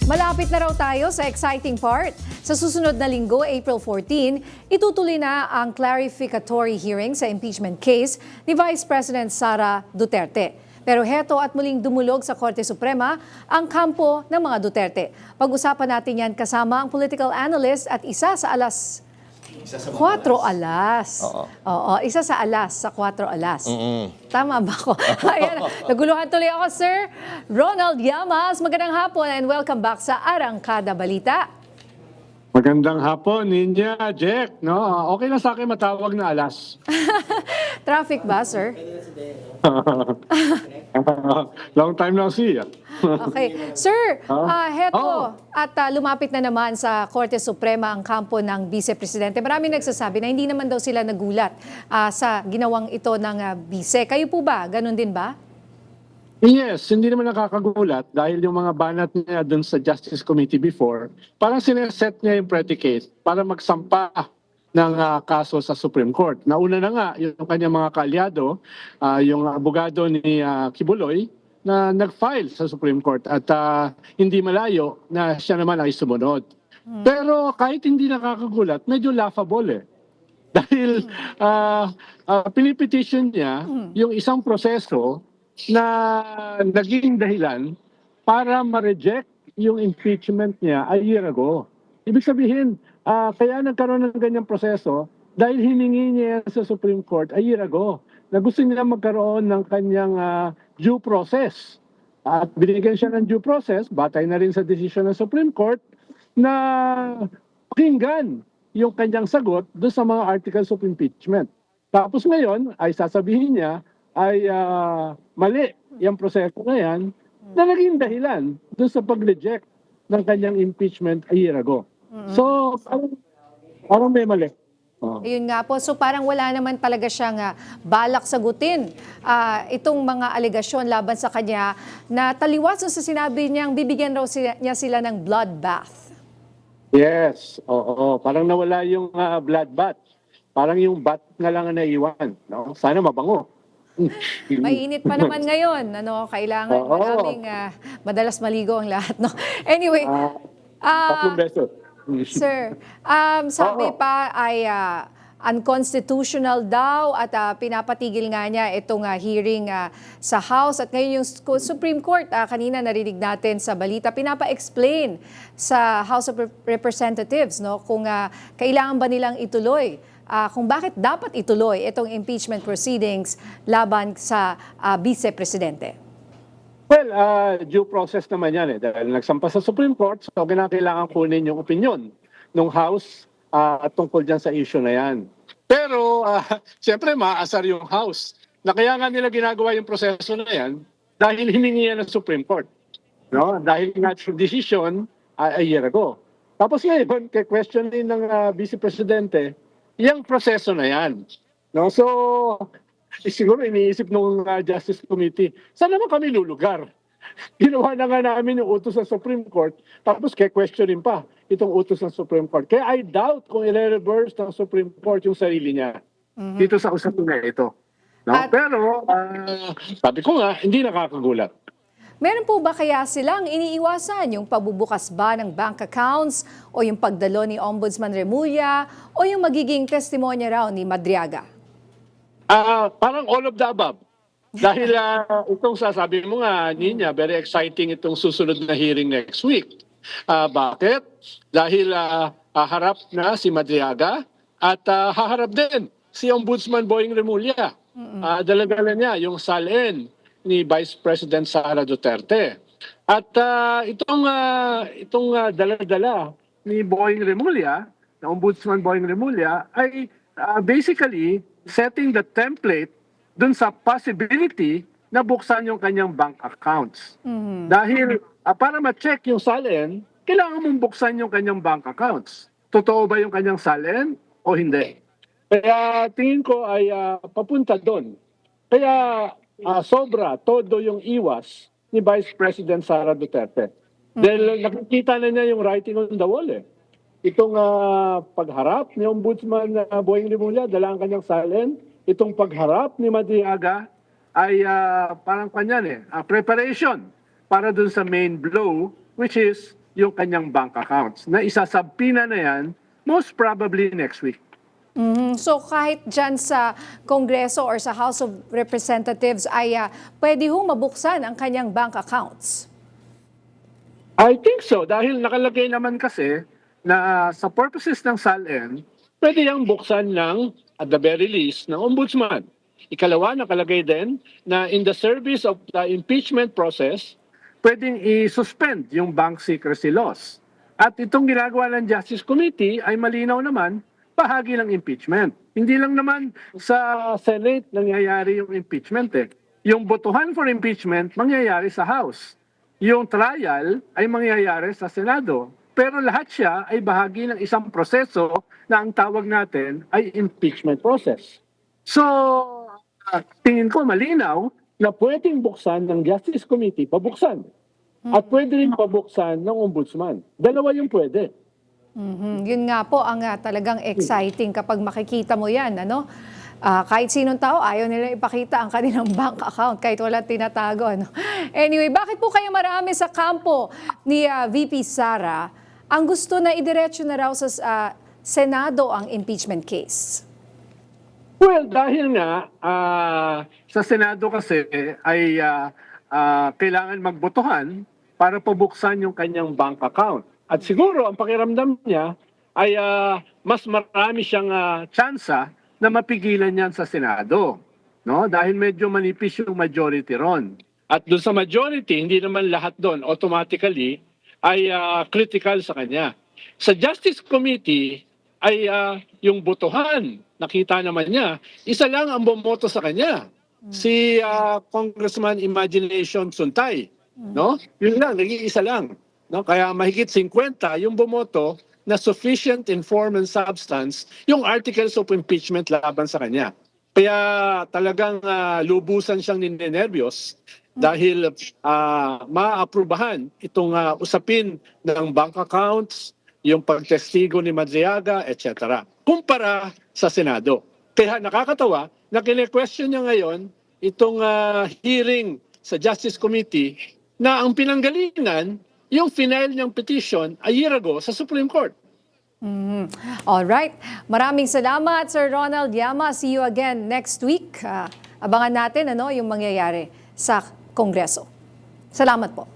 Malapit na raw tayo sa exciting part. Sa susunod na linggo, April 14, itutuloy na ang clarificatory hearing sa impeachment case ni Vice President Sara Duterte. Pero heto at muling dumulog sa Korte Suprema ang kampo ng mga Duterte. Pag-usapan natin yan kasama ang political analyst at isa sa 4 alas. Oo, isa sa alas, sa 4 alas. Tama ba ako? Ayan, naguluhan tuloy ako, Sir Ronald Llamas. Magandang hapon and welcome back sa Arangkada Balita. Magandang hapon, Ninja, Jack. No, okay lang sa akin matawag na alas. Traffic ba, sir? Long time no see. Okay. Sir, heto at lumapit na naman sa Korte Suprema ang kampo ng Vice Presidente. Maraming nagsasabi na hindi naman daw sila nagulat sa ginawang ito ng Vice. Kayo po ba? Ganon din ba? Yes, hindi naman nakakagulat dahil yung mga banat niya dun sa Justice Committee before, parang sineset niya yung predicate para magsampa ng kaso sa Supreme Court. Nauna na nga yung kanyang mga kaalyado, yung abogado ni Kibuloy, na nag-file sa Supreme Court at hindi malayo na siya naman ay sumunod. Pero kahit hindi nakakagulat, medyo laughable eh. Dahil pinipetition niya yung isang proseso na naging dahilan para ma-reject yung impeachment niya a year ago. Ibig sabihin, kaya nagkaroon ng ganyang proseso dahil hiningi niya sa Supreme Court a year ago na gusto niya magkaroon ng kanyang due process. At binigyan siya ng due process, batay na rin sa desisyon ng Supreme Court, na pakinggan yung kanyang sagot doon sa mga articles of impeachment. Tapos ngayon ay sasabihin niya ay mali yung proseso na yan na naging dahilan doon sa pag-reject ng kanyang impeachment a year ago. So, parang may mali. Ayun nga po. So parang wala naman talaga siyang balak sagutin itong mga alegasyon laban sa kanya na taliwas sa sinabi niyang bibigyan raw niya sila ng bloodbath. Yes, oo. Parang nawala yung bloodbath. Parang yung bat na lang ang naiwan. No? Sana mabango. Mainit pa naman ngayon. Kailangan maraming madalas maligo ang lahat. No? Anyway, 3 beses. Sir, sabi pa ay unconstitutional daw at pinapatigil nga niya itong hearing sa House. At ngayon yung Supreme Court, kanina narinig natin sa balita, pinapa-explain sa House of Representatives kung kailangan ba nilang ituloy, kung bakit dapat ituloy itong impeachment proceedings laban sa Vice Presidente. Well, due process naman yan dahil nagsampa sa Supreme Court, so kailangan kunin yung opinion ng House tungkol dyan sa issue na yan. Pero, siyempre, maaasar yung House na kaya nga nila ginagawa yung proseso na yan dahil hiningi yan ng Supreme Court. No? Dahil nga decision a year ago. Tapos ngayon, question din ng Vice Presidente, yung proseso na yan. No? So, siguro iniisip ng Justice Committee, saan naman kami lulugar? Ginawa na nga namin yung utos ng Supreme Court, tapos questionin pa itong utos ng Supreme Court. Kaya I doubt kung i-reverse ng Supreme Court yung sarili niya dito sa usapin na ito. No? Pero, sabi ko nga, hindi nakakagulat. Meron po ba kaya silang iniiwasan yung pagbubukas ba ng bank accounts o yung pagdalo ni Ombudsman Remulla o yung magiging testimonya raw ni Madriaga? Parang all of the above. Dahil itong sasabi mo nga, Ninya, very exciting itong susunod na hearing next week. Bakit? Dahil harap na si Madriaga at haharap din si Ombudsman Boying Remulla. Dala-dala niya yung salin ni Vice President Sara Duterte. At itong dala-dala ni Boying Remulla, na Ombudsman Boying Remulla, ay basically setting the template dun sa possibility na buksan yung kanyang bank accounts. Dahil para ma-check yung salin, kailangan mong buksan yung kanyang bank accounts. Totoo ba yung kanyang salin o hindi? Kaya tingin ko ay papunta doon. Kaya todo yung iwas ni Vice President Sara Duterte. Dahil nakikita na niya yung writing on the wall eh. Itong pagharap ni Ombudsman Boying Remulla, dala ang kanyang salin. Itong pagharap ni Madriaga ay parang kanyan preparation para dun sa main blow, which is yung kanyang bank accounts na isasubpoena na yan most probably next week. So kahit dyan sa Kongreso or sa House of Representatives ay pwede hong mabuksan ang kanyang bank accounts. I think so dahil nakalagay naman kasi na sa purposes ng SALN, pwede yung buksan ng at the very least ng ombudsman. Ikalawa, nakalagay din na in the service of the impeachment process, pwedeng i-suspend yung bank secrecy laws. At itong ginagawa ng Justice Committee ay malinaw naman bahagi ng impeachment. Hindi lang naman sa Senate nangyayari yung impeachment eh. Yung botohan for impeachment mangyayari sa House. Yung trial ay mangyayari sa Senado. Pero lahat siya ay bahagi ng isang proseso na ang tawag natin ay impeachment process. So, tingin ko malinaw na pwedeng buksan ng Justice Committee, pabuksan. At pwede rin pabuksan ng Ombudsman. Dalawa yung pwede. Yun nga po ang talagang exciting kapag makikita mo yan, ano? Kahit sinong tao, ayaw nila ipakita ang kanilang bank account kahit wala tinatago. Ano? Anyway, bakit po kaya marami sa kampo ni VP Sara ang gusto na idiretso na raw sa Senado ang impeachment case? Well, dahil nga sa Senado kasi ay kailangan magbotohan para pabuksan yung kanyang bank account. At siguro ang pakiramdam niya ay mas marami siyang tsansa na mapigilan yan sa Senado. No? Dahil medyo manipis yung majority ron. At doon sa majority, hindi naman lahat doon automatically ay critical sa kanya. Sa Justice Committee ay yung botohan, nakita naman niya, isa lang ang bumoto sa kanya. Si Congressman Imagination Suntay. No? Yun lang, nag-iisa lang. No? Kaya mahigit 50 yung bumoto na sufficient in form and substance yung articles of impeachment laban sa kanya. Kaya talagang lubusan siyang ninenervyos dahil maaprubahan itong usapin ng bank accounts, yung pagtestigo ni Madriaga, etc. Kumpara sa Senado. Kaya nakakatawa na kine-question niya ngayon itong hearing sa Justice Committee na ang pinanggalingan yung final niyang petition a year ago sa Supreme Court. Alright. Maraming salamat, Sir Ronald Llama. See you again next week. Abangan natin yung mangyayari sa Kongreso. Salamat po.